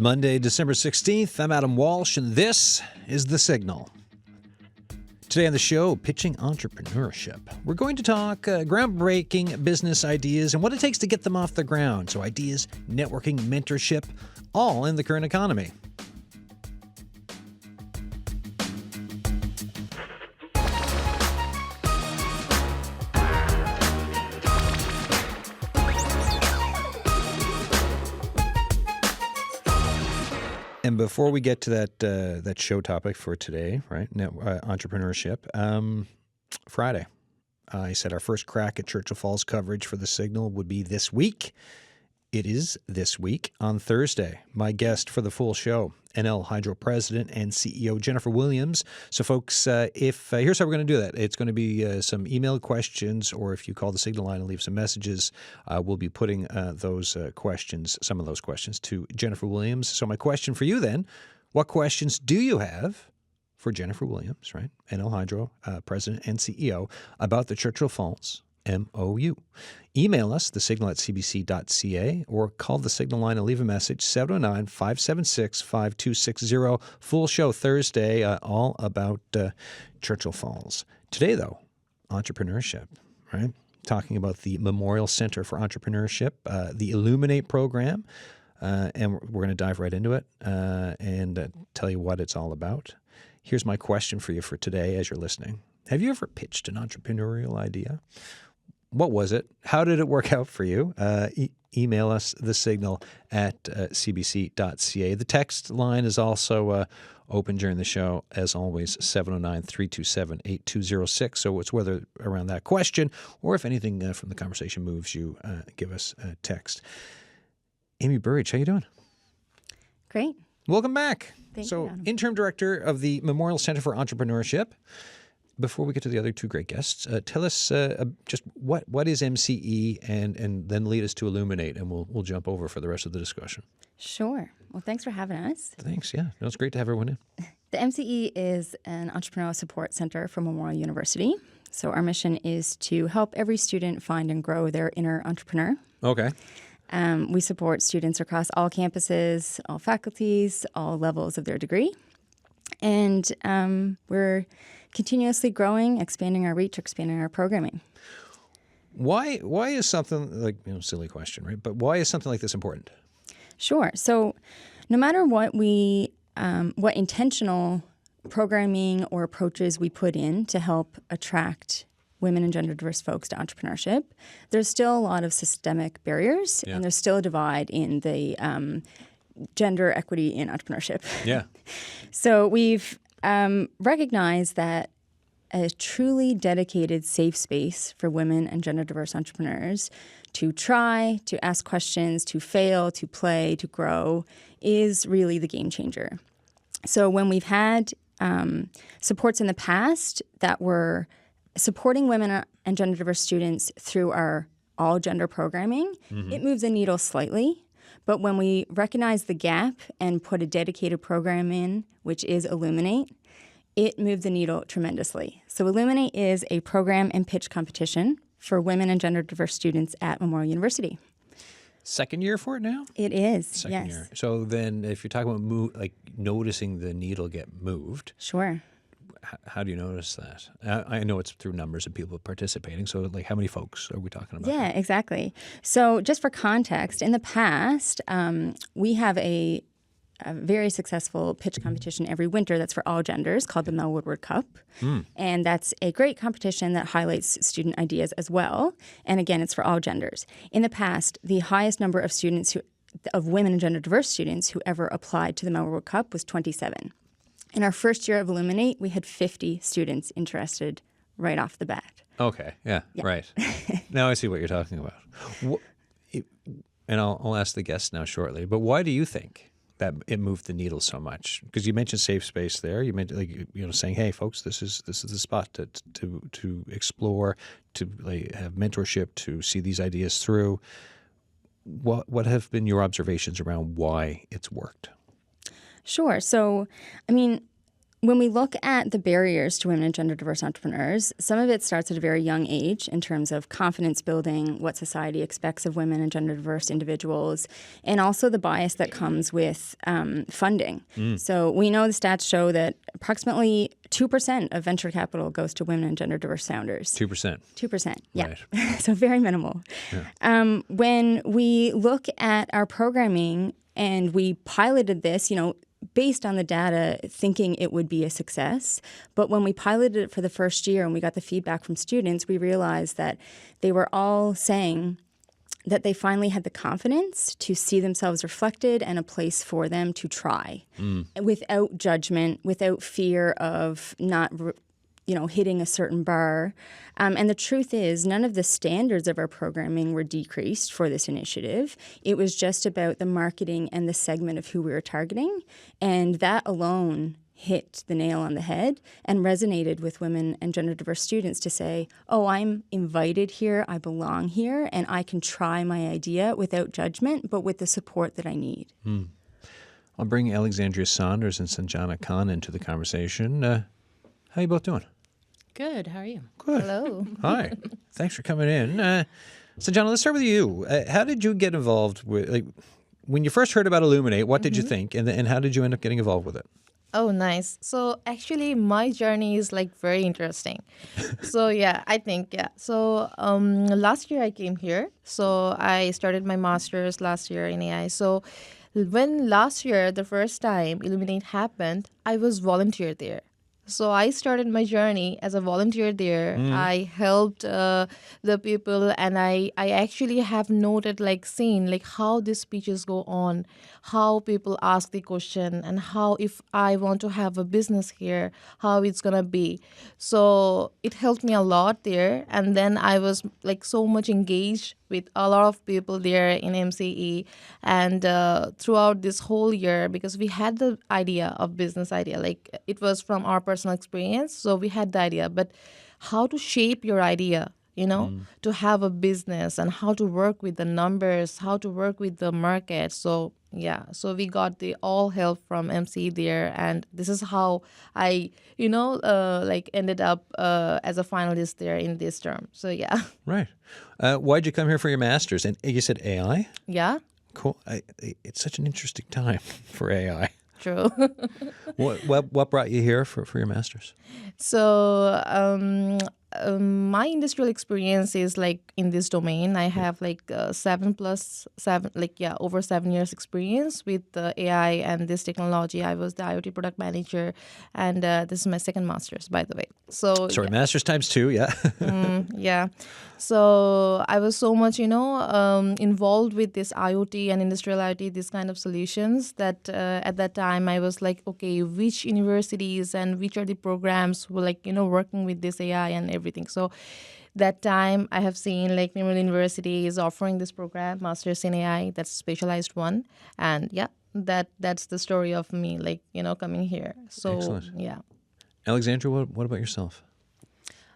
Monday, December 16th. I'm Adam Walsh, and this is The Signal. Today on the show, pitching entrepreneurship. We're going to talk groundbreaking business ideas and what it takes to get them off the ground. So ideas, networking, mentorship, all in the current economy. And before we get to that show topic for today, right, entrepreneurship, Friday, I said our first crack at Churchill Falls coverage for The Signal would be this week. It is this week on Thursday. My guest for the full show, NL Hydro President and CEO Jennifer Williams. So, folks, here's how we're going to do that. It's going to be some emailed questions, or if you call the Signal line and leave some messages, we'll be putting some of those questions to Jennifer Williams. So, my question for you then: what questions do you have for Jennifer Williams, right, NL Hydro President and CEO, about the Churchill Falls MOU? Email us, thesignal@cbc.ca, or call the Signal line and leave a message, 709-576-5260. Full show Thursday, all about Churchill Falls. Today, though, entrepreneurship, right? Talking about the Memorial Center for Entrepreneurship, the Illuminate program, and we're going to dive right into it and tell you what it's all about. Here's my question for you for today as you're listening. Have you ever pitched an entrepreneurial idea? What was it? How did it work out for you? Email us, thesignal@cbc.ca. The text line is also open during the show, as always, 709-327-8206. So it's whether around that question or if anything from the conversation moves you, give us a text. Amy Burridge, how you doing? Great. Welcome back. Thank you, Adam. Interim Director of the Memorial Center for Entrepreneurship. Before we get to the other two great guests, tell us just what is MCE and then lead us to Illuminate, and we'll jump over for the rest of the discussion. Sure. Well, thanks for having us. Thanks. Yeah. No, it's great to have everyone in. The MCE is an entrepreneurial support center for Memorial University. So our mission is to help every student find and grow their inner entrepreneur. Okay. We support students across all campuses, all faculties, all levels of their degree. And we're continuously growing, expanding our reach, expanding our programming. Why is something like, silly question, right? But why is something like this important? Sure. So no matter what what intentional programming or approaches we put in to help attract women and gender diverse folks to entrepreneurship, there's still a lot of systemic barriers, and there's still a divide in the gender equity in entrepreneurship. Yeah. So we've recognized that a truly dedicated safe space for women and gender diverse entrepreneurs to try, to ask questions, to fail, to play, to grow is really the game changer. So when we've had supports in the past that were supporting women and gender diverse students through our all gender programming, it moves the needle slightly. But when we recognize the gap and put a dedicated program in, which is Illuminate, it moved the needle tremendously. So Illuminate is a program and pitch competition for women and gender diverse students at Memorial University. Second year for it now? It is, Second yes. year. So then if you're talking about noticing the needle get moved. Sure. How do you notice that? I know it's through numbers of people participating. So, how many folks are we talking about? Yeah, exactly. So, just for context, in the past, we have a very successful pitch competition every winter that's for all genders called the Mel Woodward Cup. And that's a great competition that highlights student ideas as well. And again, it's for all genders. In the past, the highest number of students of women and gender diverse students who ever applied to the Mel Woodward Cup was 27. In our first year of Illuminate, we had 50 students interested right off the bat. Okay, yeah. Right. Now I see what you're talking about. And I'll ask the guests now shortly, but why do you think that it moved the needle so much? Because you mentioned safe space there. You mentioned saying, "Hey, folks, this is the spot to explore, to have mentorship, to see these ideas through." What have been your observations around why it's worked? Sure. So, when we look at the barriers to women and gender diverse entrepreneurs, some of it starts at a very young age in terms of confidence building, what society expects of women and gender diverse individuals, and also the bias that comes with funding. So we know the stats show that approximately 2% of venture capital goes to women and gender diverse founders. 2%. 2%, yeah. Right. So very minimal. Yeah. When we look at our programming and we piloted this, based on the data, thinking it would be a success. But when we piloted it for the first year and we got the feedback from students, we realized that they were all saying that they finally had the confidence to see themselves reflected and a place for them to try without judgment, without fear of not hitting a certain bar. And the truth is, none of the standards of our programming were decreased for this initiative. It was just about the marketing and the segment of who we were targeting. And that alone hit the nail on the head and resonated with women and gender diverse students to say, oh, I'm invited here, I belong here, and I can try my idea without judgment, but with the support that I need. I'll bring Alexandria Saunders and Sanjana Khan into the conversation. How are you both doing? Good. How are you? Good. Hello. Hi. Thanks for coming in. Sanjana, let's start with you. How did you get involved with, when you first heard about Illuminate, what did you think? And how did you end up getting involved with it? Oh, nice. So actually, my journey is very interesting. So I think. So last year I came here. So I started my master's last year in AI. So when last year, the first time Illuminate happened, I was volunteer there. So I started my journey as a volunteer there. I helped the people, and I actually have noted, seen how these speeches go on, how people ask the question, and how if I want to have a business here, how it's gonna be. So it helped me a lot there, and then I was so much engaged with a lot of people there in MCE, and throughout this whole year, because we had the business idea, it was from our personal experience, so we had the idea, but how to shape your idea, to have a business, and how to work with the numbers, how to work with the market. So so we got the all help from MC there, and this is how I ended up as a finalist there in this term. So Right. Why'd you come here for your master's? And you said AI? Yeah. Cool. It's such an interesting time for AI. True. What brought you here for your master's? So my industrial experience is in this domain. I have over 7 years experience with AI and this technology. I was the IoT product manager, and this is my second master's, by the way. So sorry, master's times 2, yeah. Yeah. So I was so much, involved with this IoT and industrial IoT, this kind of solutions that at that time I was okay, which universities and which are the programs were working with this AI and everything. So that time I have seen Newfoundland University is offering this program, Masters in AI, that's a specialized one. And that's the story of me, coming here. So, excellent. Alexandra, what about yourself?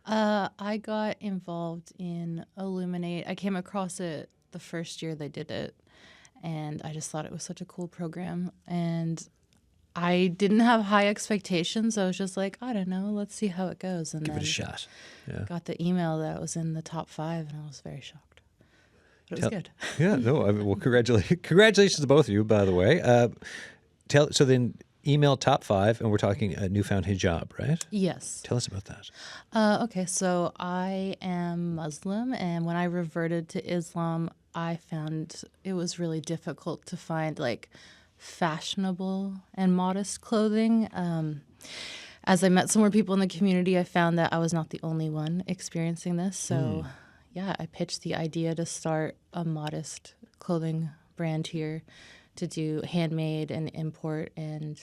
I got involved in Illuminate. I came across it the first year they did it, and I just thought it was such a cool program. And I didn't have high expectations. I was just I don't know, let's see how it goes. And Give then it a shot. Yeah. got the email that it was in the top 5, and I was very shocked. But it was good. Yeah, no, well, congratulations to both of you, by the way. So then email top 5, and we're talking a newfound hijab, right? Yes. Tell us about that. Okay, so I am Muslim, and when I reverted to Islam, I found it was really difficult to find fashionable and modest clothing. As I met some more people in the community, I found that I was not the only one experiencing this. So I pitched the idea to start a modest clothing brand here to do handmade and import. And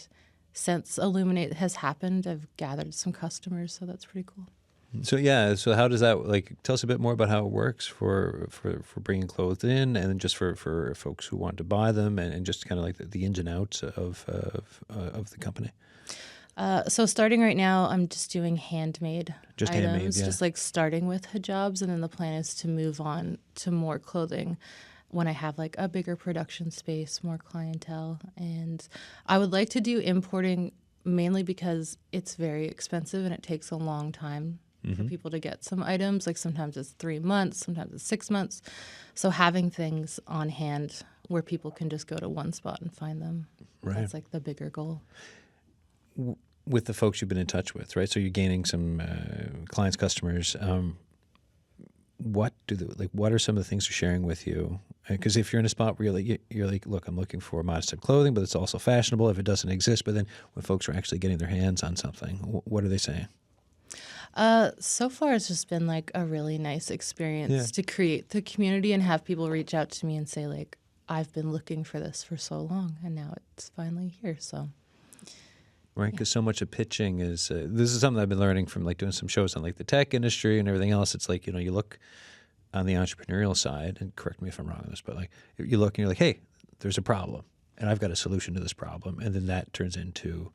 since Illuminate has happened, I've gathered some customers, so that's pretty cool. So how does that, tell us a bit more about how it works for bringing clothes in, and then just for folks who want to buy them, and just kind of the ins and outs of the company. So starting right now, I'm just doing handmade Just items, handmade, yeah. just starting with hijabs, and then the plan is to move on to more clothing when I have a bigger production space, more clientele. And I would like to do importing mainly because it's very expensive and it takes a long time for people to get some items. Like sometimes it's 3 months, sometimes it's 6 months. So having things on hand where people can just go to one spot and find them, that's like the bigger goal. With the folks you've been in touch with, right? So you're gaining some clients, customers. What are some of the things they're sharing with you? Because if you're in a spot where you're like, look, I'm looking for modest type clothing, but it's also fashionable if it doesn't exist. But then when folks are actually getting their hands on something, what are they saying? So far, it's just been like a really nice experience to create the community and have people reach out to me and say like, I've been looking for this for so long and now it's finally here. So. Right, because so much of pitching is this is something I've been learning from like doing some shows on like the tech industry and everything else. It's like, you look on the entrepreneurial side, and correct me if I'm wrong on this, but like you look and you're like, hey, there's a problem, and I've got a solution to this problem, and then that turns into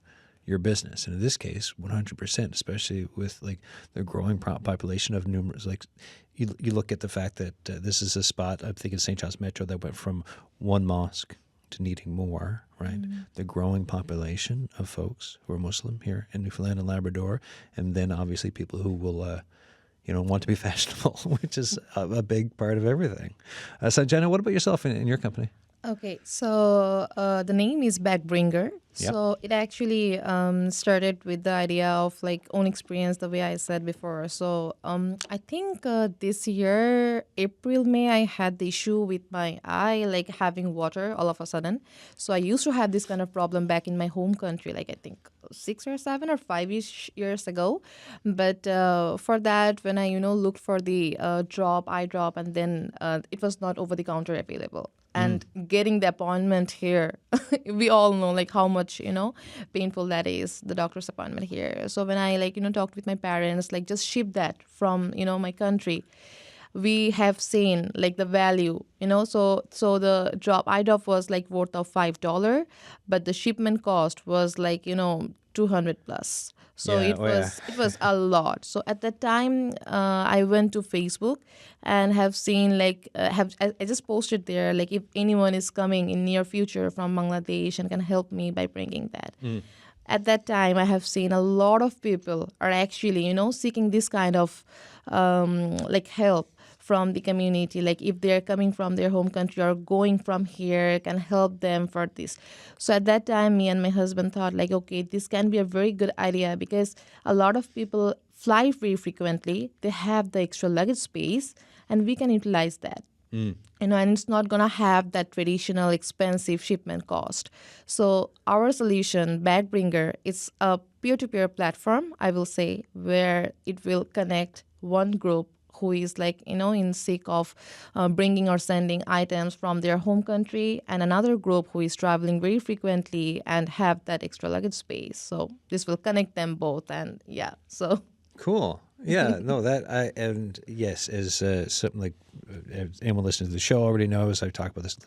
your business. And in this case, 100%, especially with like the growing population of numerous, like you look at the fact that this is a spot, I'm thinking St. John's Metro, that went from one mosque to needing more, right? The growing population of folks who are Muslim here in Newfoundland and Labrador, and then obviously people who will, want to be fashionable, which is a big part of everything. So Jenna, what about yourself in your company? Okay, so the name is Backbringer. Yep. So it actually started with the idea of like own experience, the way I said before. So I think this year, April, May, I had the issue with my eye, like having water all of a sudden. So I used to have this kind of problem back in my home country, like I think 6 or 7 or 5 years ago. But for that, when I, looked for the eye drop, and then it was not over the counter available. And getting the appointment here, we all know like how much, painful that is, the doctor's appointment here. So when I talked with my parents, like just ship that from, my country, we have seen like the value, so the eye drop was like worth of $5, but the shipment cost was like, 200 plus. So it was a lot. So at that time, I went to Facebook and have seen I just posted there like if anyone is coming in near future from Bangladesh and can help me by bringing that. At that time, I have seen a lot of people are actually seeking this kind of help from the community, like if they're coming from their home country or going from here, can help them for this. So at that time, me and my husband thought like, okay, this can be a very good idea because a lot of people fly very frequently. They have the extra luggage space and we can utilize that. And it's not going to have that traditional expensive shipment cost. So our solution, Bagbringer, is a peer-to-peer platform, I will say, where it will connect one group who is in seek of bringing or sending items from their home country, and another group who is traveling very frequently and have that extra luggage space. So this will connect them both, and so. Cool. Yeah, no, yes, as something like anyone listening to the show already knows, I talk about this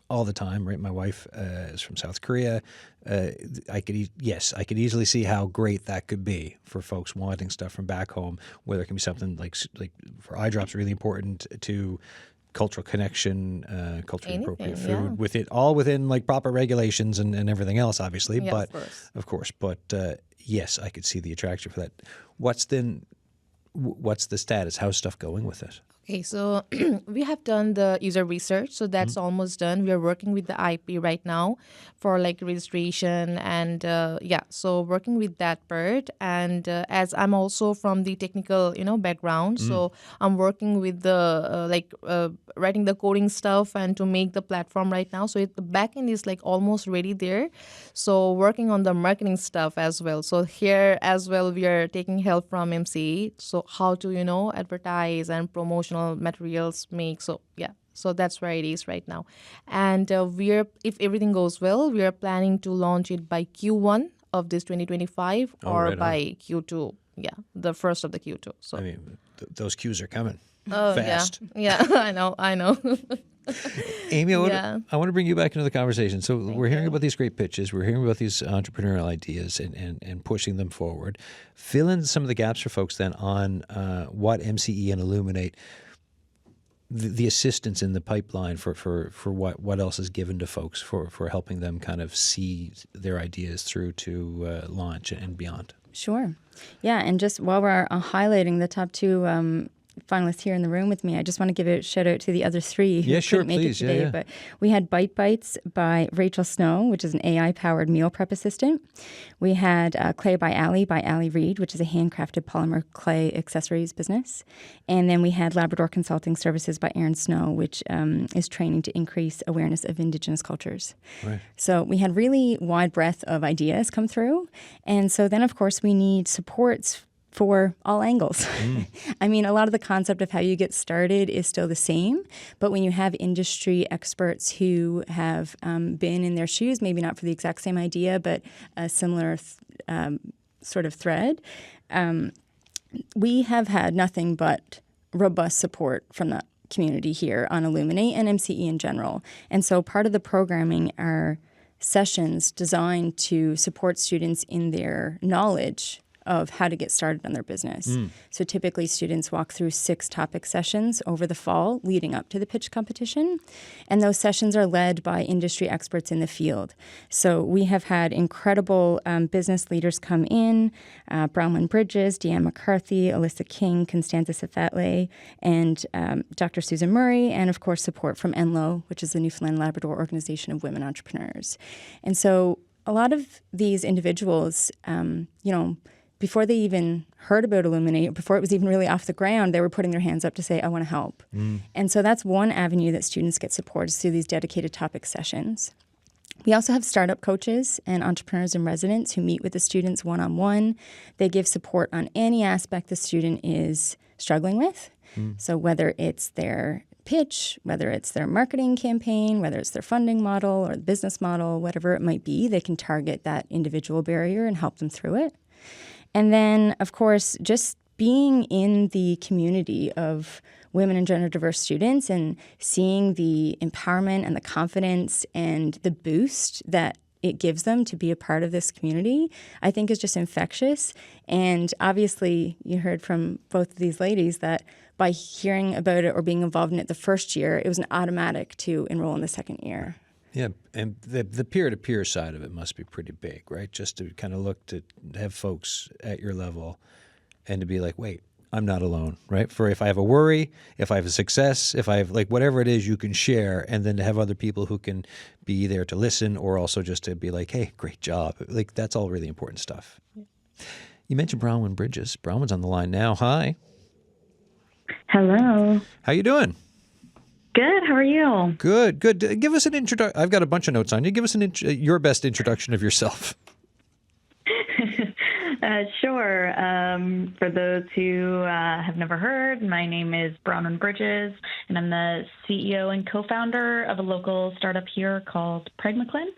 all the time, right? My wife is from South Korea. I could easily see how great that could be for folks wanting stuff from back home, whether it can be something like for eye drops, really important to cultural connection, culturally appropriate food, with it all within like proper regulations and everything else, obviously. Yeah, but of course. But yes, I could see the attraction for that. What's the status? How's stuff going with it? Okay, so we have done the user research, so that's almost done. We are working with the IP right now for registration and so working with that part. And as I'm also from the technical, background, so I'm working with the writing the coding stuff and to make the platform right now. So the backend is almost ready there. So working on the marketing stuff as well. So here as well, we are taking help from MCE. So how to, advertise and promotional materials make. So that's where it is right now. And if everything goes well, we are planning to launch it by Q1 of this 2025 by Q2. Yeah, the first of the Q2. So I mean, those Qs are coming. Oh, fast. Yeah, I know. Amy, I want to bring you back into the conversation. So we're hearing about these great pitches. We're hearing about these entrepreneurial ideas and pushing them forward. Fill in some of the gaps for folks then on what MCE and Illuminate the assistance in the pipeline for what else is given to folks for helping them kind of see their ideas through to launch and beyond. Sure. Yeah, and just while we're highlighting the top two finalists here in the room with me, I just want to give a shout out to the other three who couldn't make it today. But we had Bite Bites by Rachel Snow, which is an AI-powered meal prep assistant. We had Clay by Ali Reed, which is a handcrafted polymer clay accessories business. And then we had Labrador Consulting Services by Aaron Snow, which is training to increase awareness of Indigenous cultures. Right. So we had really wide breadth of ideas come through. And so then, of course, we need supports for all angles. I mean, a lot of the concept of how you get started is still the same, but when you have industry experts who have been in their shoes, maybe not for the exact same idea, but a similar sort of thread, we have had nothing but robust support from the community here on Illuminate and MCE in general. And so part of the programming are sessions designed to support students in their knowledge of how to get started on their business. So typically students walk through 6 topic sessions over the fall leading up to the pitch competition. And those sessions are led by industry experts in the field. So we have had incredible business leaders come in, Bronwyn Bridges, Deanne McCarthy, Alyssa King, Constanza Safatle, and Dr. Susan Murray, and of course support from NLO, which is the Newfoundland Labrador Organization of Women Entrepreneurs. And so a lot of these individuals, before they even heard about Illuminate, before it was even really off the ground, they were putting their hands up to say, I want to help. And so that's one avenue that students get support is through these dedicated topic sessions. We also have startup coaches and entrepreneurs in residence who meet with the students one-on-one. They give support on any aspect the student is struggling with. So whether it's their pitch, whether it's their marketing campaign, whether it's their funding model or the business model, whatever it might be, they can target that individual barrier and help them through it. And then, of course, just being in the community of women and gender diverse students and seeing the empowerment and the confidence and the boost that it gives them to be a part of this community, I think is just infectious. And obviously, you heard from both of these ladies that by hearing about it or being involved in it the first year, it was an automatic to enroll in the second year. Yeah, and the peer-to-peer side of it must be pretty big, right? Just to kind of look to have folks at your level and to be like, wait, I'm not alone, right? For if I have a worry, if I have a success, if I have like whatever it is you can share, and then to have other people who can be there to listen or also just to be like, hey, great job. Like that's all really important stuff. You mentioned Bronwyn Bridges. Bronwyn's on the line now. Hi. Hello. How you doing? Good. How are you? Good, good. Give us an introduction. I've got a bunch of notes on you. Give us your best introduction of yourself. Sure. For those who have never heard, my name is Bronwyn Bridges, and I'm the CEO and co-founder of a local startup here called Pragmaclin.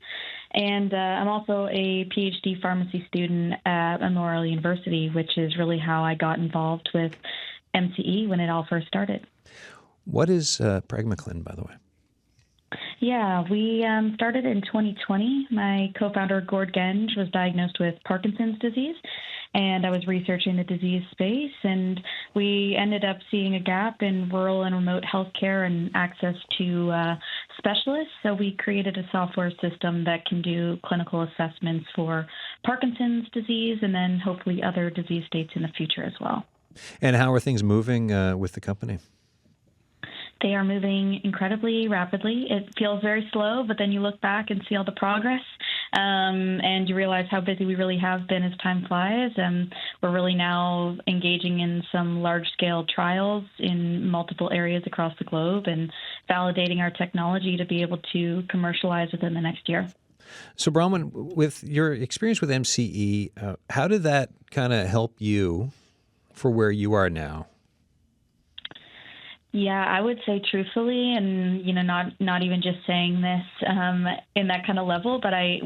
And I'm also a PhD pharmacy student at Memorial University, which is really how I got involved with MCE when it all first started. What is Pragmaclin, by the way? Yeah, we started in 2020. My co-founder, Gord Genge, was diagnosed with Parkinson's disease, and I was researching the disease space, and we ended up seeing a gap in rural and remote healthcare and access to specialists. So we created a software system that can do clinical assessments for Parkinson's disease and then hopefully other disease states in the future as well. And how are things moving with the company? They are moving incredibly rapidly. It feels very slow, but then you look back and see all the progress, and you realize how busy we really have been as time flies. We're really now engaging in some large-scale trials in multiple areas across the globe and validating our technology to be able to commercialize within the next year. So, Bronwyn, with your experience with MCE, how did that kind of help you for where you are now? Yeah, I would say truthfully, and not even just saying this in that kind of level, but I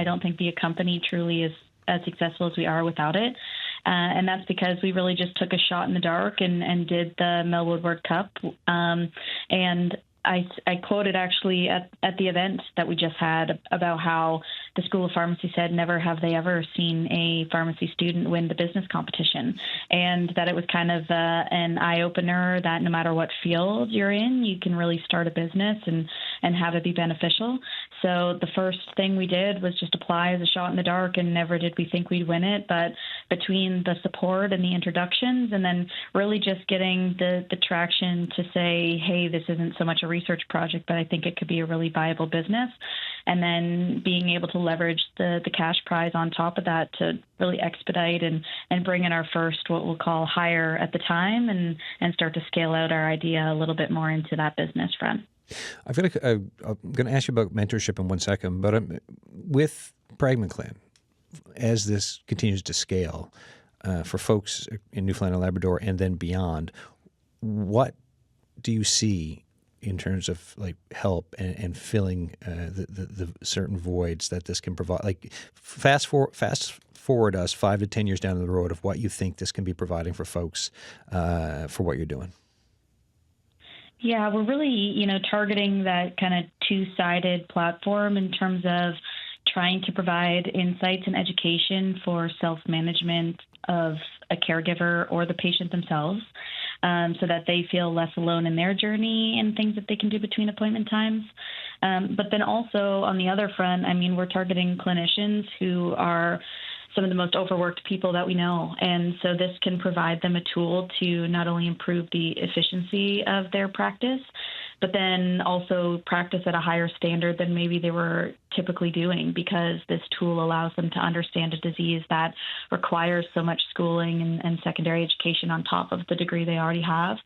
don't think be a company truly as successful as we are without it. And that's because we really just took a shot in the dark and did the Mel Woodward Cup. And I quoted actually at the event that we just had about how the School of Pharmacy said never have they ever seen a pharmacy student win the business competition, and that it was kind of an eye-opener that no matter what field you're in, you can really start a business and have it be beneficial. So the first thing we did was just apply as a shot in the dark, and never did we think we'd win it. But between the support and the introductions, and then really just getting the traction to say, hey, this isn't so much a research project, but I think it could be a really viable business. And then being able to leverage the cash prize on top of that to really expedite and bring in our first, what we'll call hire at the time, and start to scale out our idea a little bit more into that business front. I feel like I'm going to ask you about mentorship in 1 second, but with Pragmaclan, as this continues to scale for folks in Newfoundland and Labrador and then beyond, what do you see in terms of like help and filling the certain voids that this can provide? Like fast forward us 5 to 10 years down the road of what you think this can be providing for folks for what you're doing. Yeah, we're really, targeting that kind of two-sided platform in terms of trying to provide insights and education for self-management of a caregiver or the patient themselves, so that they feel less alone in their journey and things that they can do between appointment times. But then also on the other front, we're targeting clinicians who are some of the most overworked people that we know. And so this can provide them a tool to not only improve the efficiency of their practice, but then also practice at a higher standard than maybe they were typically doing, because this tool allows them to understand a disease that requires so much schooling and secondary education on top of the degree they already have,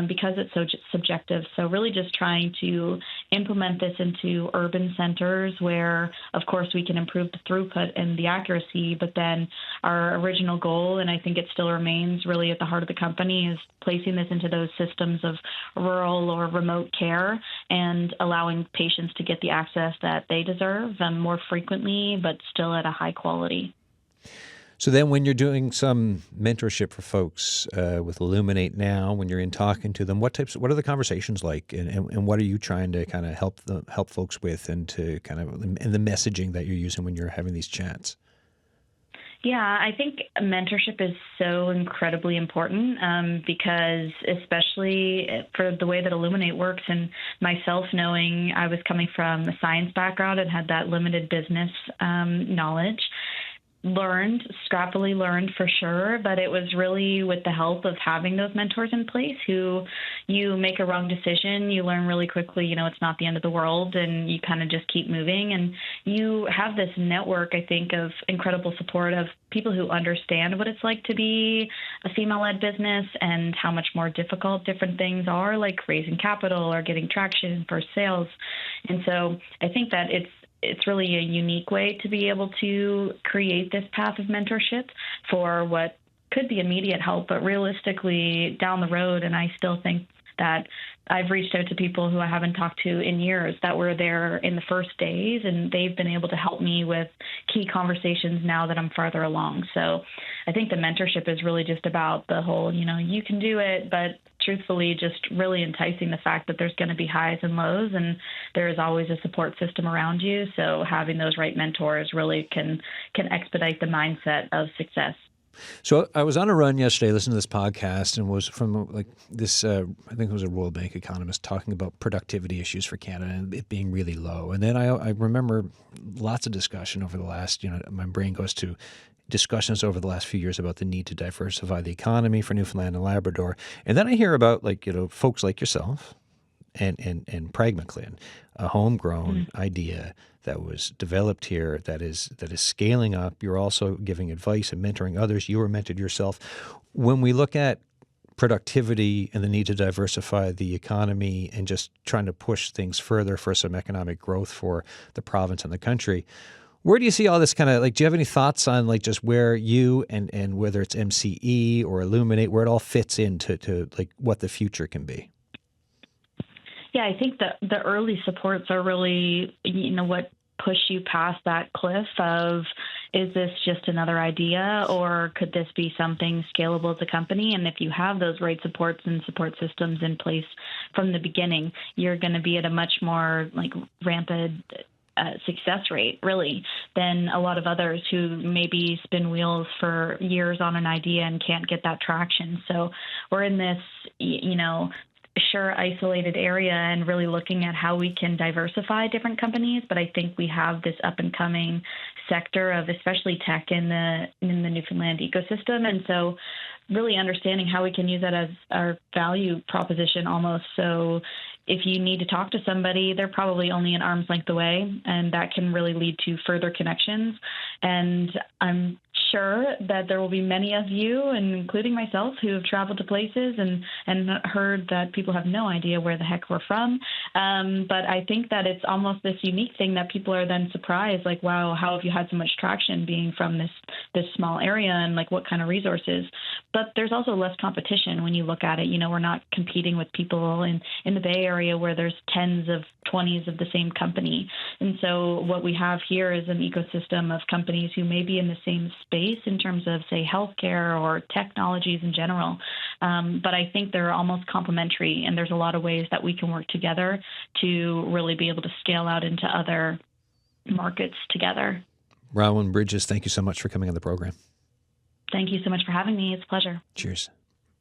because it's so subjective. So really just trying to implement this into urban centers where, of course, we can improve the throughput and the accuracy, but then our original goal, and I think it still remains really at the heart of the company, is placing this into those systems of rural or remote care and allowing patients to get the access that they deserve more frequently, but still at a high quality. So then when you're doing some mentorship for folks with Illuminate now, when you're in talking to them, what are the conversations like, and what are you trying to kind of help folks with, and to kind of, and the messaging that you're using when you're having these chats? Yeah, I think mentorship is so incredibly important because, especially for the way that Illuminate works, and myself knowing I was coming from a science background and had that limited business knowledge, scrappily learned for sure, but it was really with the help of having those mentors in place who, you make a wrong decision, you learn really quickly, it's not the end of the world, and you kind of just keep moving. And you have this network, I think, of incredible support of people who understand what it's like to be a female-led business and how much more difficult different things are, like raising capital or getting traction for sales. And so I think that it's really a unique way to be able to create this path of mentorship for what could be immediate help, but realistically down the road. And I still think that I've reached out to people who I haven't talked to in years that were there in the first days, and they've been able to help me with key conversations now that I'm farther along. So I think the mentorship is really just about the whole, you can do it, but truthfully just really enticing the fact that there's going to be highs and lows, and there is always a support system around you. So having those right mentors really can expedite the mindset of success. So I was on a run yesterday listening to this podcast, and was from this, I think it was a World Bank economist talking about productivity issues for Canada and it being really low. And then I remember lots of discussion over the last, my brain goes to discussions over the last few years about the need to diversify the economy for Newfoundland and Labrador. And then I hear about folks like yourself and Pragmaclan, a homegrown idea that was developed here that is scaling up. You're also giving advice and mentoring others. You were mentored yourself. When we look at productivity and the need to diversify the economy and just trying to push things further for some economic growth for the province and the country, where do you see all this kind of, do you have any thoughts on just where you and whether it's MCE or Illuminate, where it all fits into what the future can be? Yeah, I think the early supports are really, what push you past that cliff of, is this just another idea, or could this be something scalable as a company? And if you have those right supports and support systems in place from the beginning, you're going to be at a much more rampant success rate, really, than a lot of others who maybe spin wheels for years on an idea and can't get that traction. So we're in this, isolated area and really looking at how we can diversify different companies. But I think we have this up and coming sector of especially tech in the Newfoundland ecosystem. And so really understanding how we can use that as our value proposition almost. So if you need to talk to somebody, they're probably only an arm's length away, and that can really lead to further connections. And I'm sure that there will be many of you, and including myself, who have traveled to places and heard that people have no idea where the heck we're from. But I think that it's almost this unique thing that people are then surprised, like, wow, how have you had so much traction being from this small area, and like what kind of resources? But there's also less competition when you look at it. We're not competing with people in the Bay Area where there's 10s of 20s of the same company. And so what we have here is an ecosystem of companies who may be in the same space in terms of, say, healthcare or technologies in general. But I think they're almost complementary, and there's a lot of ways that we can work together to really be able to scale out into other markets together. Bronwyn Bridges, thank you so much for coming on the program. Thank you so much for having me. It's a pleasure. Cheers.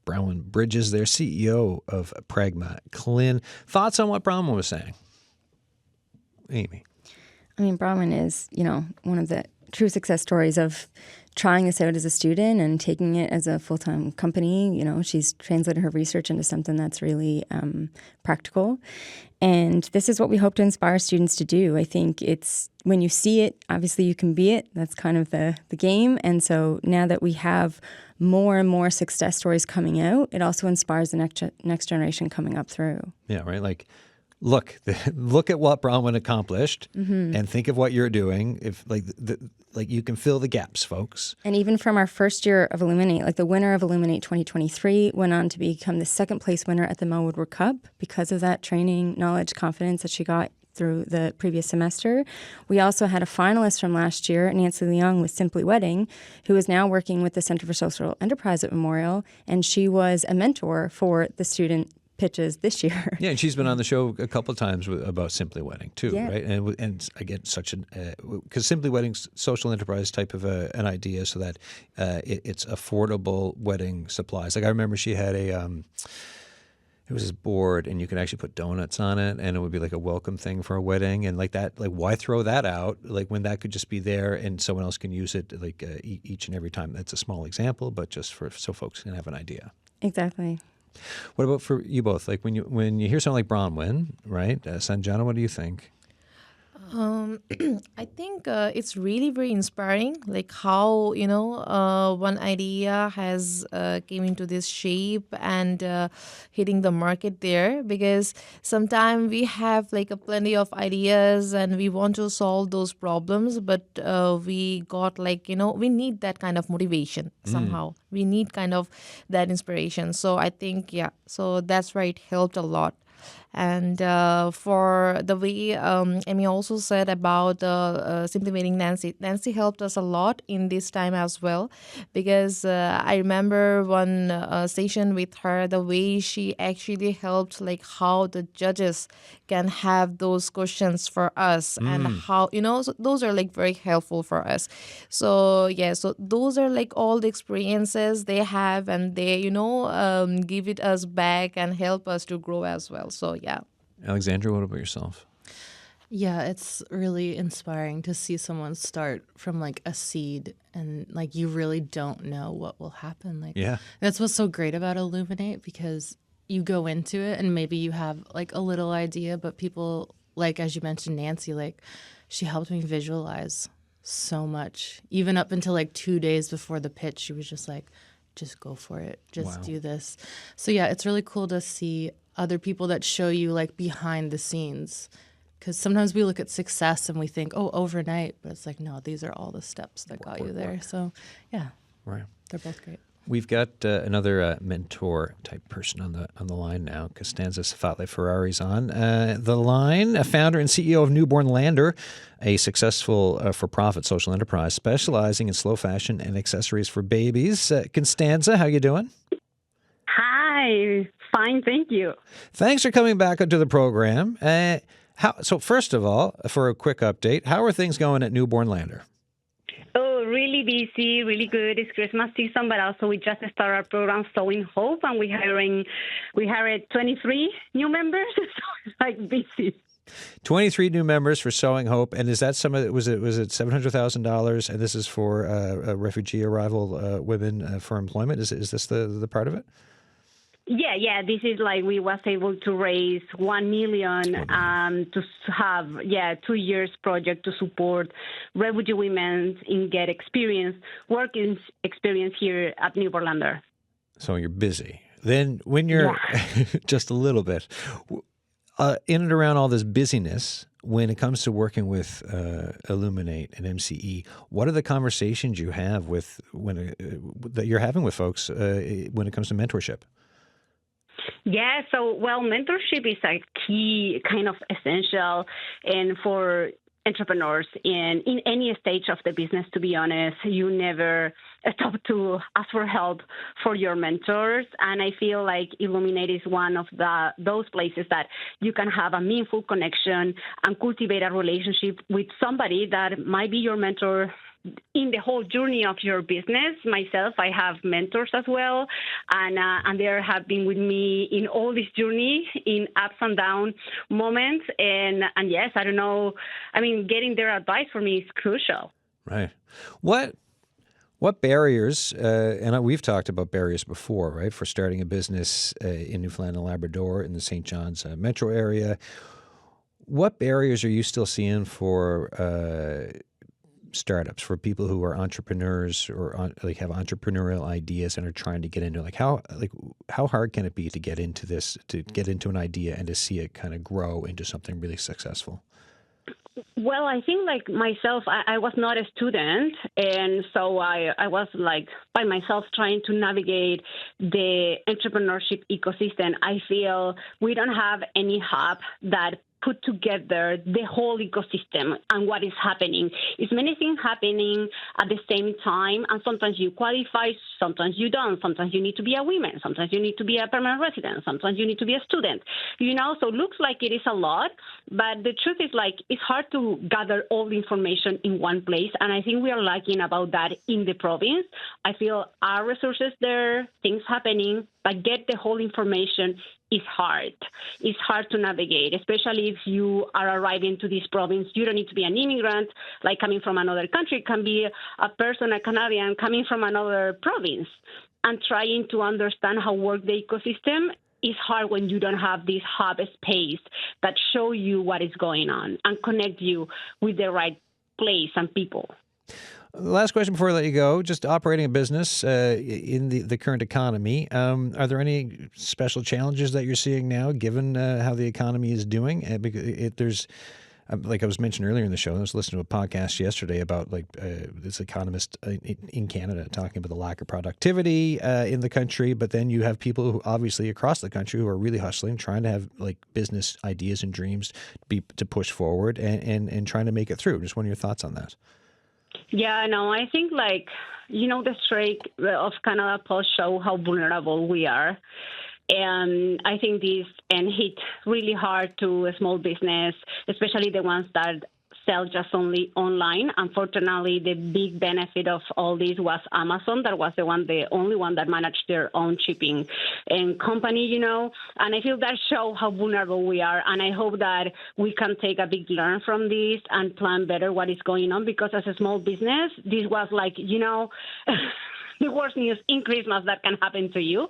Bronwyn Bridges, their CEO of Pragma Clin. Thoughts on what Bronwyn was saying? Amy. I mean, Bronwyn is, one of the true success stories of trying this out as a student and taking it as a full-time company. She's translated her research into something that's really practical. And this is what we hope to inspire students to do. I think it's when you see it, obviously you can be it. That's kind of the game. And so now that we have more and more success stories coming out, it also inspires the next generation coming up through. Yeah, right. Like, look at what Bronwyn accomplished, and think of what you're doing. If you can fill the gaps, folks. And even from our first year of Illuminate, like the winner of Illuminate 2023 went on to become the second place winner at the Mel Woodward Cup because of that training, knowledge, confidence that she got through the previous semester. We also had a finalist from last year, Nancy Leong with Simply Wedding, who is now working with the Center for Social Enterprise at Memorial, and she was a mentor for the student pitches this year. Yeah, and she's been on the show a couple of times about Simply Wedding too, Yeah. right? And again, such an because Simply Wedding's social enterprise type of an idea, so that it's affordable wedding supplies. Like I remember she had it was this board, and you could actually put donuts on it, and it would be like a welcome thing for a wedding, and like that. Like, why throw that out? Like when that could just be there, and someone else can use it like each and every time. That's a small example, but just so folks can have an idea. Exactly. What about for you both? Like when you hear something like Bronwyn, right? Sanjana, what do you think? I think it's really very inspiring, like how one idea has came into this shape and hitting the market there. Because sometimes we have like a plenty of ideas and we want to solve those problems, but we got we need that kind of motivation somehow. We need kind of that inspiration. So I think so that's why it helped a lot. And for the way Amy also said about Simply Meeting Nancy helped us a lot in this time as well, because I remember one session with her, the way she actually helped, like how the judges can have those questions for us and how, so those are like very helpful for us. So so those are like all the experiences they have, and they, give it us back and help us to grow as well. So Alexandra, what about yourself? Yeah, it's really inspiring to see someone start from like a seed, and like you really don't know what will happen. Like, that's what's so great about Illuminate, because you go into it and maybe you have like a little idea, but people, like as you mentioned, Nancy, like she helped me visualize so much. Even up until like 2 days before the pitch, she was just like, just go for it, just do this. So it's really cool to see other people that show you like behind the scenes, because sometimes we look at success and we think, oh, overnight, but it's like, no, these are all the steps that got you there. So right, they're both great. We've got another mentor type person on the line now. Costanza Safatle Ferrari's on the line, a founder and CEO of Newfoundland, a successful for-profit social enterprise specializing in slow fashion and accessories for babies. Costanza, how you doing? Hi, fine, thank you. Thanks for coming back onto the program. So first of all, for a quick update, how are things going at Newfoundlander? Oh, really busy, really good. It's Christmas season, but also we just started our program Sowing Hope, and we hired 23 new members, so it's like busy. 23 new members for Sowing Hope, and is that some of it? Was it $700,000? And this is for refugee arrival women for employment. Is this the part of it? Yeah. This is like we was able to raise $1 million to have 2 years project to support refugee women in get working experience here at Newfoundland. So you're busy. Then when you're just a little bit in and around all this busyness, when it comes to working with Illuminate and MCE, what are the conversations you have that you're having with folks when it comes to mentorship? Yeah, so mentorship is a key kind of essential and for entrepreneurs in any stage of the business. To be honest, you never stop to ask for help for your mentors, and I feel like Illuminate is one of those places that you can have a meaningful connection and cultivate a relationship with somebody that might be your mentor in the whole journey of your business. Myself, I have mentors as well, and they have been with me in all this journey, in ups and down moments. And yes, I don't know. I mean, getting their advice for me is crucial. Right. What barriers? And we've talked about barriers before, right? For starting a business in Newfoundland and Labrador in the St. John's metro area. What barriers are you still seeing for startups, for people who are entrepreneurs or have entrepreneurial ideas and are trying to get into how hard can it be to get into this, to get into an idea and to see it kind of grow into something really successful? Well, I think like myself, I was not a student, and so I was like by myself trying to navigate the entrepreneurship ecosystem. I feel we don't have any hub that put together the whole ecosystem and what is happening. It's many things happening at the same time, and sometimes you qualify, sometimes you don't. Sometimes you need to be a woman, sometimes you need to be a permanent resident, sometimes you need to be a student. So it looks like it is a lot, but the truth is like it's hard to gather all the information in one place, and I think we are lacking about that in the province. I feel our resources there, things happening, but get the whole information is hard. It's hard to navigate, especially if you are arriving to this province. You don't need to be an immigrant, like coming from another country. It can be a person, a Canadian, coming from another province. And trying to understand how work the ecosystem is hard when you don't have this hub space that show you what is going on and connect you with the right place and people. Last question before I let you go. Just operating a business in the current economy, are there any special challenges that you're seeing now, given how the economy is doing? There's, like I was mentioned earlier in the show, I was listening to a podcast yesterday about this economist in Canada talking about the lack of productivity in the country, but then you have people who obviously across the country who are really hustling, trying to have like business ideas and dreams to push forward and trying to make it through. Just what are your thoughts on that? Yeah, no, I think the strike of Canada Post show how vulnerable we are. And I think this hit really hard to a small business, especially the ones that sell just only online. Unfortunately, the big benefit of all this was Amazon. That was the only one that managed their own shipping and company, And I feel that shows how vulnerable we are. And I hope that we can take a big learn from this and plan better what is going on. Because as a small business, this was the worst news in Christmas that can happen to you.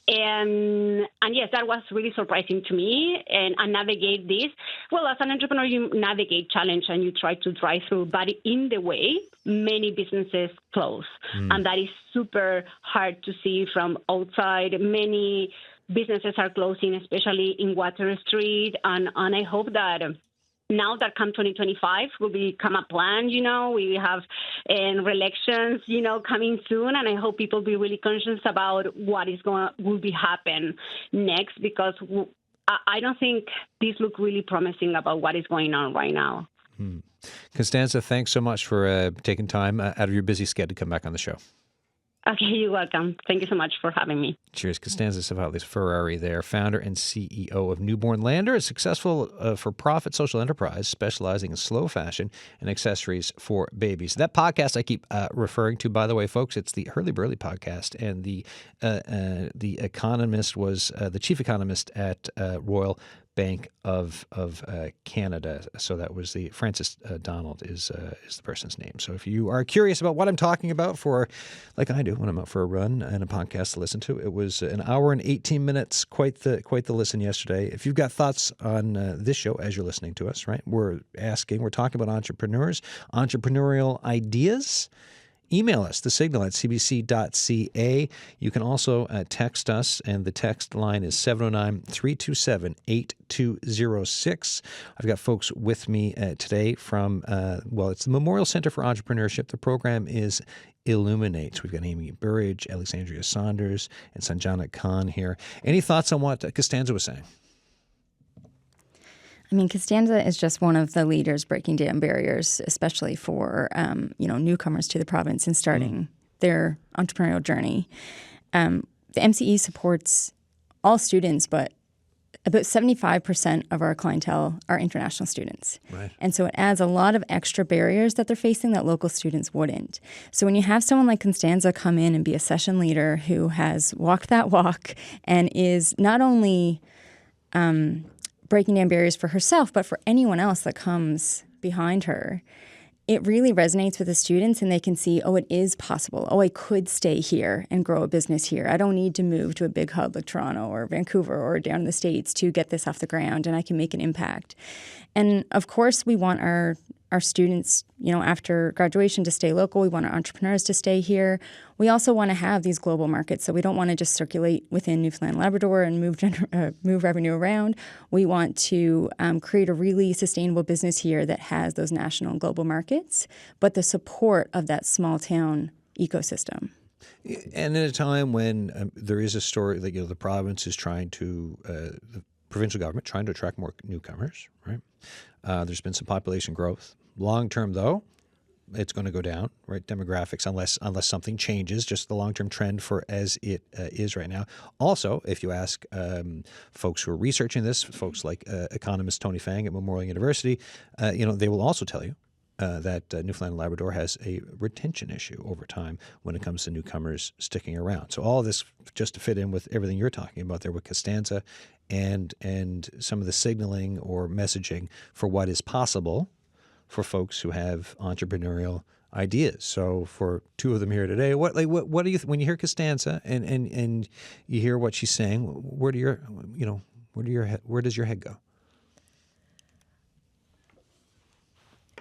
And yes, that was really surprising to me. And I navigate this. Well, as an entrepreneur, you navigate challenge and you try to drive through. But in the way, many businesses close. And that is super hard to see from outside. Many businesses are closing, especially in Water Street. And I hope that now that come 2025 will become a plan, we have elections, coming soon. And I hope people be really conscious about what will be happen next, because I don't think this look really promising about what is going on right now. Constanza, thanks so much for taking time out of your busy schedule to come back on the show. Okay, you're welcome. Thank you so much for having me. Cheers. Costanza Savalis Ferrari there, founder and CEO of Newfoundland, a successful for-profit social enterprise specializing in slow fashion and accessories for babies. That podcast I keep referring to, by the way, folks, it's the Hurley Burley podcast, and the economist was the chief economist at Royal Bank of Canada. So that was the Francis Donald is the person's name. So if you are curious about what I'm talking about, for like I do when I'm out for a run and a podcast to listen to, it was an hour and 18 minutes. Quite the listen yesterday. If you've got thoughts on this show as you're listening to us, right? We're talking about entrepreneurs, entrepreneurial ideas. Email us, thesignal@cbc.ca. You can also text us, and the text line is 709-327-8206. I've got folks with me today from, it's the Memorial Center for Entrepreneurship. The program is Illuminate. We've got Amy Burridge, Alexandria Saunders, and Sanjana Khan here. Any thoughts on what Costanza was saying? I mean, Costanza is just one of the leaders breaking down barriers, especially for newcomers to the province and starting their entrepreneurial journey. The MCE supports all students, but about 75% of our clientele are international students. Right. And so it adds a lot of extra barriers that they're facing that local students wouldn't. So when you have someone like Costanza come in and be a session leader who has walked that walk and is not only breaking down barriers for herself, but for anyone else that comes behind her, it really resonates with the students, and they can see, oh, it is possible. Oh, I could stay here and grow a business here. I don't need to move to a big hub like Toronto or Vancouver or down in the States to get this off the ground, and I can make an impact. And of course, we want our students, after graduation to stay local. We want our entrepreneurs to stay here. We also want to have these global markets. So we don't want to just circulate within Newfoundland, Labrador and move revenue around. We want to create a really sustainable business here that has those national and global markets, but the support of that small town ecosystem. And at a time when there is a story that the province is trying to, the provincial government trying to attract more newcomers, right? There's been some population growth. Long term, though, it's going to go down, right? Demographics, unless something changes, just the long-term trend for as it is right now. Also, if you ask folks who are researching this, folks like economist Tony Fang at Memorial University, they will also tell you that Newfoundland and Labrador has a retention issue over time when it comes to newcomers sticking around. So all of this just to fit in with everything you're talking about there with Costanza and some of the signaling or messaging for what is possible for folks who have entrepreneurial ideas. So for two of them here today, what do you when you hear Costanza and you hear what she's saying, where does your head go?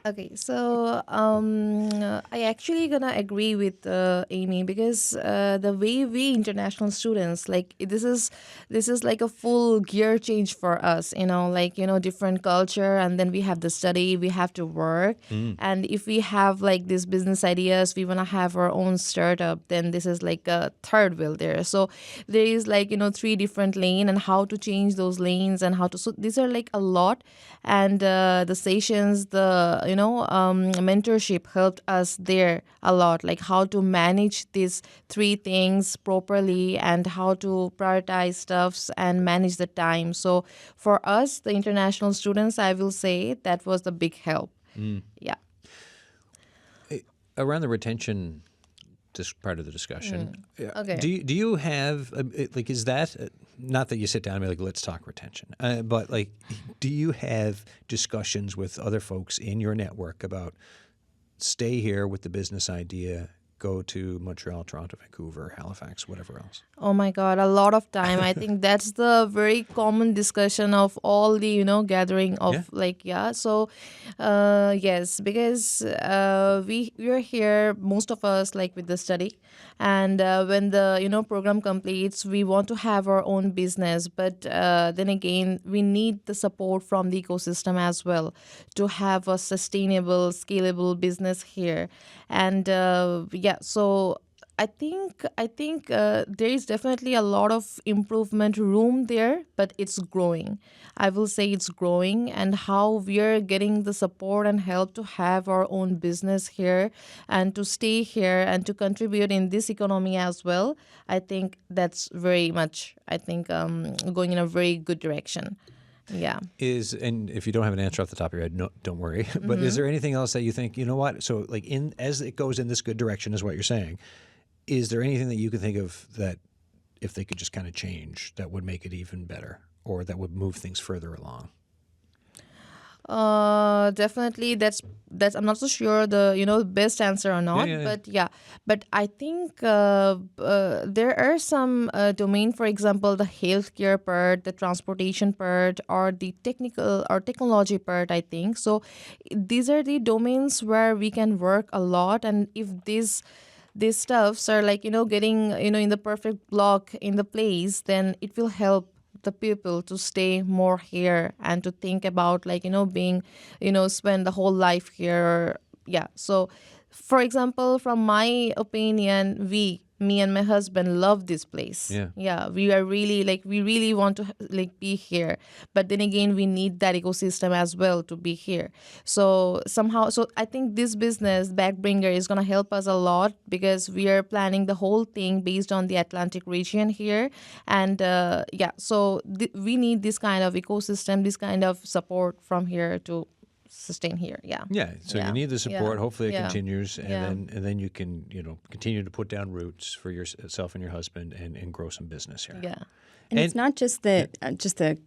Okay, so I actually gonna agree with Amy, because the way we international students, like this is like a full gear change for us, different culture, and then we have the study, we have to work, and if we have like these business ideas, we wanna have our own startup, then this is like a third wheel there. So there is like 3 different lanes and how to change those lanes and how to. So these are like a lot, and the sessions, the mentorship helped us there a lot, like how to manage these 3 things properly and how to prioritize stuffs and manage the time. So for us, the international students, I will say that was the big help. Yeah. Around the retention part of the discussion, Okay. Do you have is that not that you sit down and be like, let's talk retention, but like, do you have discussions with other folks in your network about stay here with the business idea, go to Montreal, Toronto, Vancouver, Halifax, whatever else? Oh my God, a lot of time. I think that's the very common discussion of all the, gathering of So, yes, because we're here, most of us, like with the study. And when the, program completes, we want to have our own business. But then again, we need the support from the ecosystem as well to have a sustainable, scalable business here. And so I think there is definitely a lot of improvement room there, but it's growing. I will say it's growing, and how we are getting the support and help to have our own business here and to stay here and to contribute in this economy as well. I think that's very much, going in a very good direction. Yeah. And if you don't have an answer off the top of your head, no, don't worry. But is there anything else that you think, you know what? So like as it goes in this good direction is what you're saying, is there anything that you can think of that if they could just kind of change that would make it even better or that would move things further along? Definitely that's I'm not so sure the best answer or not, but I think there are some domain, for example the healthcare part, the transportation part, or the technical or technology part. I think so these are the domains where we can work a lot, and if these stuffs are like getting in the perfect block in the place, then it will help the people to stay more here and to think about being spend the whole life here. Yeah, so for example, from my opinion, me and my husband love this place. We are really we really want to be here, but then again we need that ecosystem as well to be here. So I think this business Backbringer is going to help us a lot, because we are planning the whole thing based on the Atlantic region here, and we need this kind of ecosystem, this kind of support from here to sustain here. So you need the support. Hopefully it continues, and then you can continue to put down roots for yourself and your husband and grow some business here. And it's not just the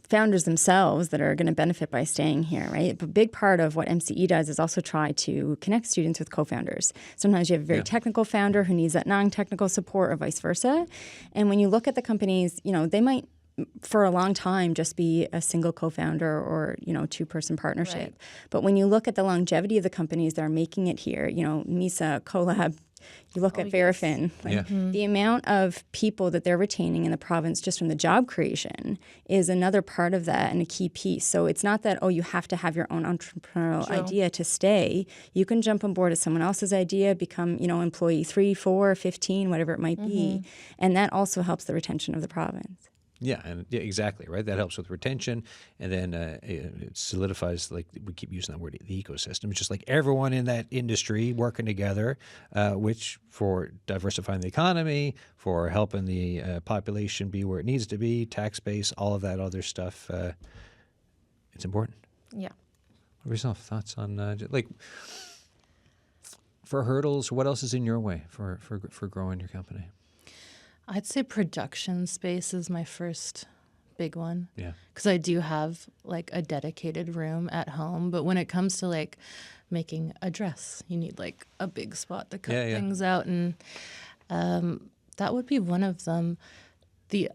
founders themselves that are going to benefit by staying here, right? A big part of what MCE does is also try to connect students with co-founders. Sometimes you have a very technical founder who needs that non-technical support, or vice versa. And when you look at the companies, they might for a long time just be a single co-founder or two-person partnership. Right. But when you look at the longevity of the companies that are making it here, Misa, Colab, you look at Verifin, the amount of people that they're retaining in the province just from the job creation is another part of that and a key piece. So it's not that, you have to have your own entrepreneurial idea to stay. You can jump on board as someone else's idea, become, employee 3, 4, 15, whatever it might be. And that also helps the retention of the province. Exactly, right? That helps with retention, and then it solidifies, like we keep using that word, the ecosystem. It's just like everyone in that industry working together, which for diversifying the economy, for helping the population be where it needs to be, tax base, all of that other stuff. It's important. Yeah. What are yourself thoughts on for hurdles? What else is in your way for growing your company? I'd say production space is my first big one. Yeah. Because I do have a dedicated room at home, but when it comes to making a dress, you need a big spot to cut things out, and that would be one of them. The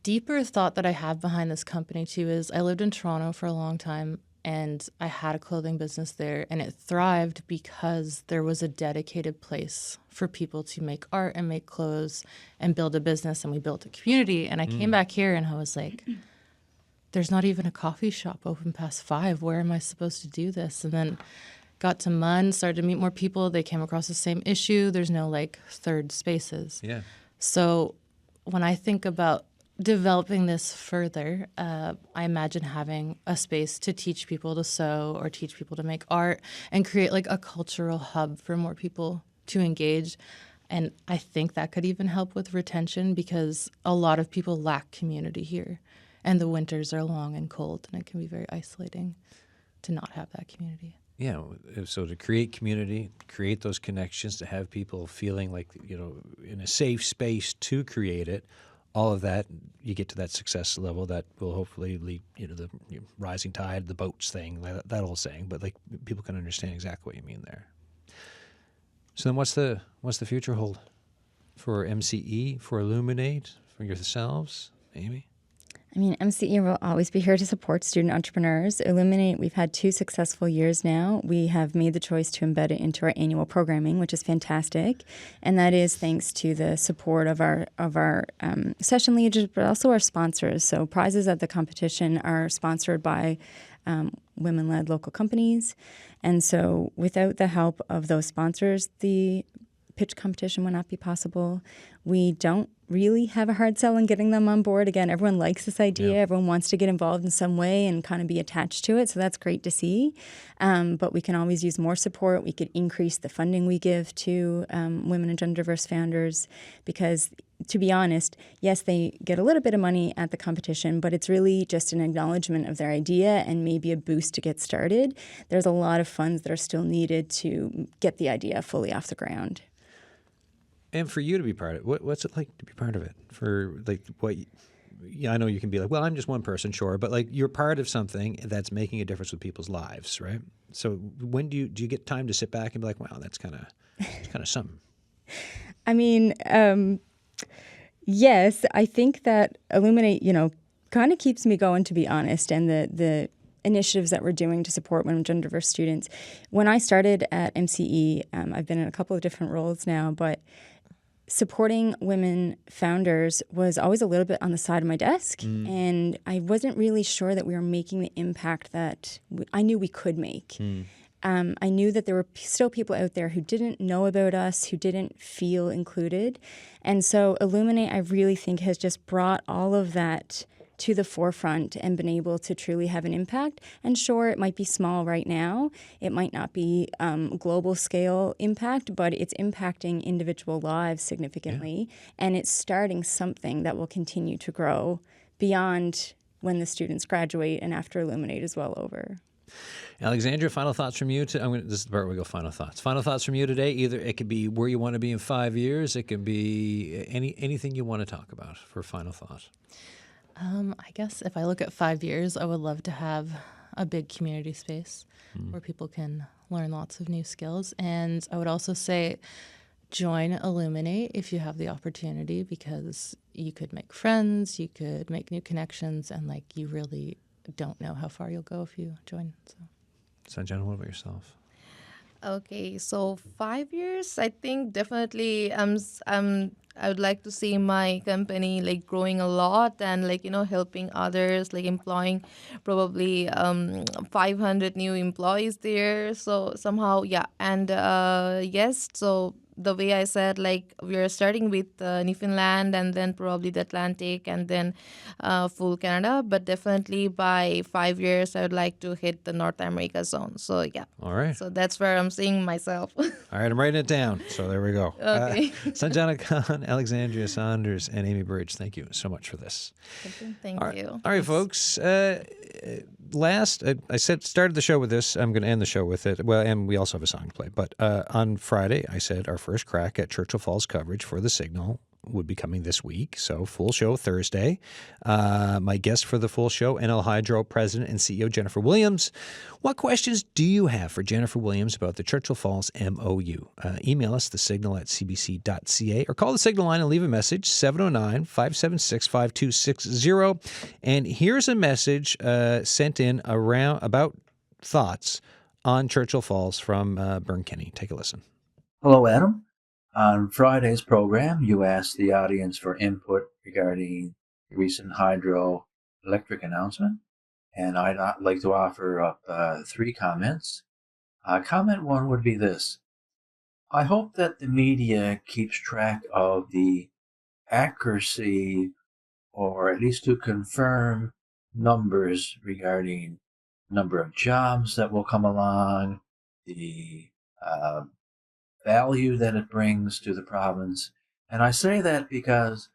deeper thought that I have behind this company too is I lived in Toronto for a long time, and I had a clothing business there, and it thrived because there was a dedicated place for people to make art and make clothes and build a business, and we built a community. And I came back here and I was like, there's not even a coffee shop open past 5. Where am I supposed to do this? And then got to MUN, started to meet more people. They came across the same issue. There's no third spaces. Yeah. So when I think about developing this further, I imagine having a space to teach people to sew or teach people to make art and create a cultural hub for more people to engage. And I think that could even help with retention, because a lot of people lack community here, and the winters are long and cold, and it can be very isolating to not have that community. Yeah, so to create community, create those connections, to have people feeling in a safe space to create it, all of that, you get to that success level that will hopefully lead, the rising tide, the boats thing, that old saying. But people can understand exactly what you mean there. So then, what's the future hold for MCE, for Illuminate, for yourselves, Amy? MCE will always be here to support student entrepreneurs. Illuminate, we've had 2 successful years now. We have made the choice to embed it into our annual programming, which is fantastic. And that is thanks to the support of our session leaders, but also our sponsors. So prizes at the competition are sponsored by women-led local companies. And so without the help of those sponsors, the pitch competition would not be possible. We don't really have a hard sell in getting them on board. Again, everyone likes this idea. Yeah. Everyone wants to get involved in some way and kind of be attached to it. So that's great to see. But we can always use more support. We could increase the funding we give to women and gender diverse founders because, to be honest, yes, they get a little bit of money at the competition, but it's really just an acknowledgement of their idea and maybe a boost to get started. There's a lot of funds that are still needed to get the idea fully off the ground. And for you to be part of it, what's it like to be part of it? For like what? Yeah, I know you can be like, well, I'm just one person, sure, but like you're part of something that's making a difference with people's lives, right? So when do you get time to sit back and be like, wow, that's kind of something? I mean, yes, I think that Illuminate, kind of keeps me going, to be honest, and the initiatives that we're doing to support women and gender diverse students. When I started at MCE, I've been in a couple of different roles now, but supporting women founders was always a little bit on the side of my desk, and I wasn't really sure that we were making the impact that I knew we could make. I knew that there were still people out there who didn't know about us, who didn't feel included. And so Illuminate, I really think, has just brought all of that to the forefront and been able to truly have an impact. And sure, it might be small right now. It might not be global scale impact, but it's impacting individual lives significantly. Yeah. And it's starting something that will continue to grow beyond when the students graduate and after Illuminate is well over. Alexandria, final thoughts from you. This is the part where we go final thoughts. Final thoughts from you today. Either it could be where you want to be in 5 years. It could be anything you want to talk about for final thought. I guess if I look at 5 years, I would love to have a big community space where people can learn lots of new skills. And I would also say join Illuminate if you have the opportunity, because you could make friends, you could make new connections, and you really don't know how far you'll go if you join. So, Sanjana, what about yourself? Okay, so 5 years, I think definitely I would like to see my company growing a lot and helping others, employing probably 500 new employees there. So somehow, yeah. And yes, so the way I said, we are starting with Newfoundland and then probably the Atlantic and then full Canada. But definitely by 5 years, I would like to hit the North America zone. So yeah. All right. So that's where I'm seeing myself. All right, I'm writing it down. So there we go. Okay. Sanjana Khan, Alexandria Saunders, and Amy Burridge, thank you so much for this. Thank you. All right, folks. I started the show with this. I'm going to end the show with it. Well, and we also have a song to play. But on Friday, I said our first crack at Churchill Falls coverage for the Signal would be coming this week. So full show Thursday. My guest for the full show, NL Hydro President and CEO Jennifer Williams. What questions do you have for Jennifer Williams about the Churchill Falls MOU? Email us, thesignal@cbc.ca, or call the Signal line and leave a message, 709-576-5260. And here's a message sent in about thoughts on Churchill Falls from Bern Kenny. Take a listen. Hello, Adam. On Friday's program, you asked the audience for input regarding the recent hydroelectric announcement, and I'd like to offer up 3 comments. Comment 1 would be this. I hope that the media keeps track of the accuracy, or at least to confirm numbers regarding number of jobs that will come along, the value that it brings to the province. And I say that because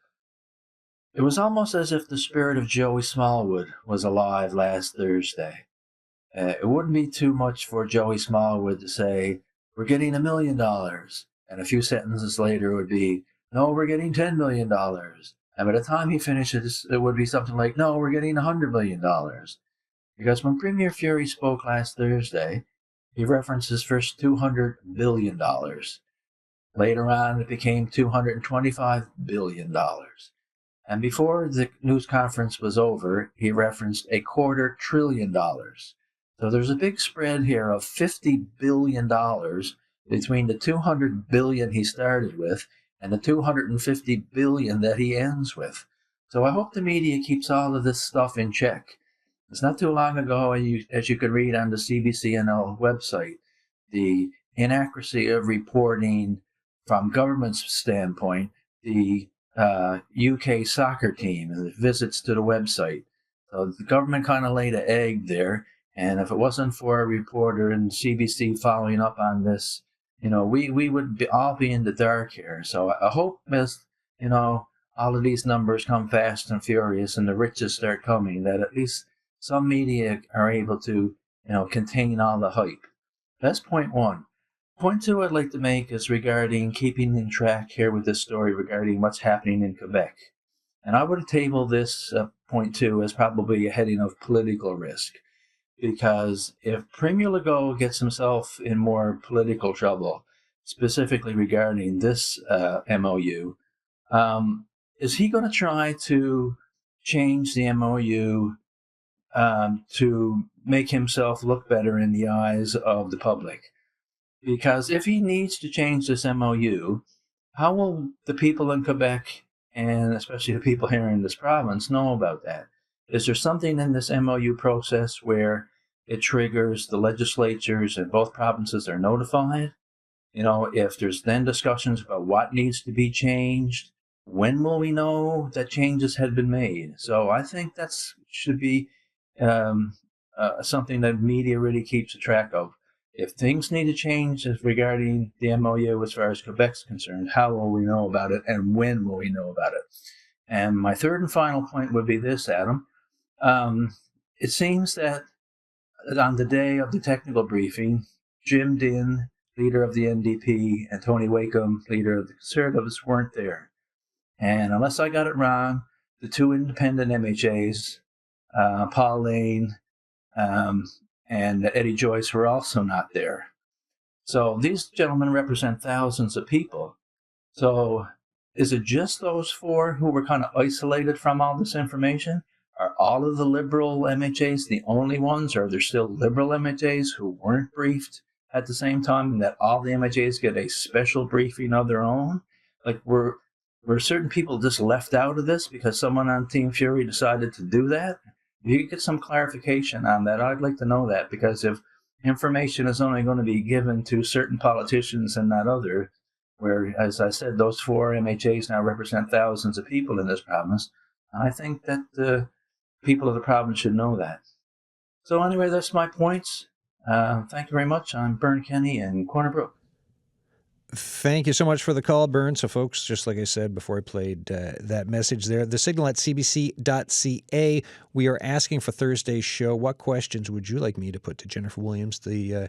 it was almost as if the spirit of Joey Smallwood was alive last Thursday. It wouldn't be too much for Joey Smallwood to say, we're getting $1 million. And a few sentences later it would be, no, we're getting $10 million. And by the time he finishes, it would be something like, no, we're getting $100 million. Because when Premier Fury spoke last Thursday, he referenced his first $200 billion. Later on, it became $225 billion. And before the news conference was over, he referenced $250 billion. So there's a big spread here of $50 billion between the $200 billion he started with and the $250 billion that he ends with. So I hope the media keeps all of this stuff in check. It's not too long ago, as you could read on the CBCNL website, the inaccuracy of reporting from government's standpoint, the UK soccer team and the visits to the website. So the government kind of laid an egg there. And if it wasn't for a reporter and CBC following up on this, we would all be in the dark here. So I hope as, all of these numbers come fast and furious and the riches start coming, that at least some media are able to, contain all the hype. That's point one. Point two I'd like to make is regarding keeping in track here with this story regarding what's happening in Quebec. And I would table this point two as probably a heading of political risk. Because if Premier Legault gets himself in more political trouble, specifically regarding this MOU, is he going to try to change the MOU to make himself look better in the eyes of the public? Because if he needs to change this MOU, how will the people in Quebec, and especially the people here in this province, know about that? Is there something in this MOU process where it triggers the legislatures and both provinces are notified? If there's then discussions about what needs to be changed, when will we know that changes had been made? So I think that should be something that media really keeps a track of. If things need to change regarding the MOU as far as Quebec's concerned, how will we know about it and when will we know about it? And my third and final point would be this, Adam. It seems that on the day of the technical briefing, Jim Dinn, leader of the NDP, and Tony Wakeham, leader of the Conservatives, weren't there. And unless I got it wrong, the two independent MHAs, Paul Lane and Eddie Joyce, were also not there. So these gentlemen represent thousands of people. So is it just those four who were kind of isolated from all this information? Are all of the Liberal MHAs the only ones, or are there still Liberal MHAs who weren't briefed at the same time, and that all the MHAs get a special briefing of their own? Like, were certain people just left out of this because someone on Team Fury decided to do that? If you could get some clarification on that, I'd like to know that, because if information is only going to be given to certain politicians and not other, where, as I said, those four MHAs now represent thousands of people in this province, I think that the people of the province should know that. So anyway, that's my points. Thank you very much. I'm Bern Kenny in Corner Brook. Thank you so much for the call, Bern. So, folks, just like I said before I played that message there, the signal at cbc.ca. We are asking for Thursday's show, what questions would you like me to put to Jennifer Williams, the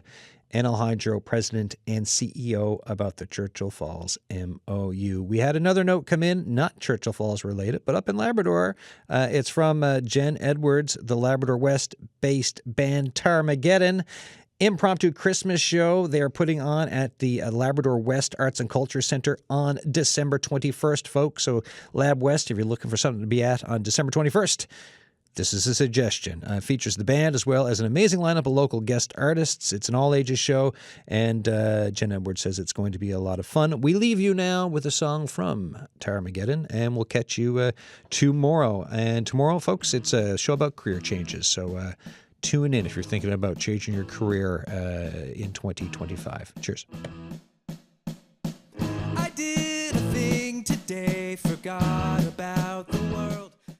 NL Hydro president and CEO, about the Churchill Falls MOU? We had another note come in, not Churchill Falls related, but up in Labrador. It's from Jen Edwards, the Labrador West-based band Tarmageddon. Impromptu Christmas show they are putting on at the Labrador West Arts and Culture Center on December 21st, folks. So Lab West, if you're looking for something to be at on December 21st, this is a suggestion. Features the band as well as an amazing lineup of local guest artists. It's an all-ages show, and Jen Edwards says it's going to be a lot of fun. We leave you now with a song from Tarmageddon, and we'll catch you tomorrow. And tomorrow, folks, it's a show about career changes, so tune in if you're thinking about changing your career in 2025. Cheers. I did a thing today, forgot about